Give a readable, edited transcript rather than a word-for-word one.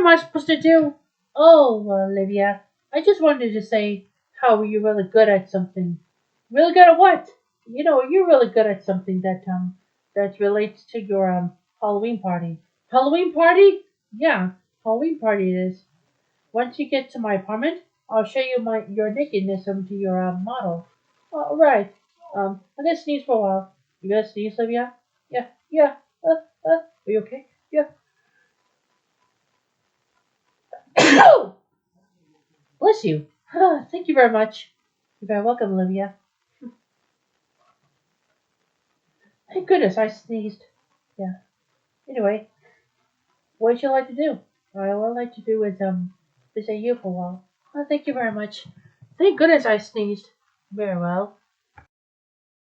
am I supposed to do? Oh, Livia, I just wanted to say how you're really good at something. Really good at what? You're really good at something that relates to your Halloween party. Halloween party? Yeah, Halloween party it is. Once you get to my apartment, I'll show you your nakedness to your model. All right. I'm gonna sneeze for a while. You gonna sneeze, Livia? Yeah, yeah. Are you okay? Yeah. Bless you. Thank you very much. You're very welcome, Livia. Thank goodness I sneezed. Yeah. Anyway, what would you like to do? What I'd like to do is visit you for a while. Thank you very much. Thank goodness I sneezed. Very well.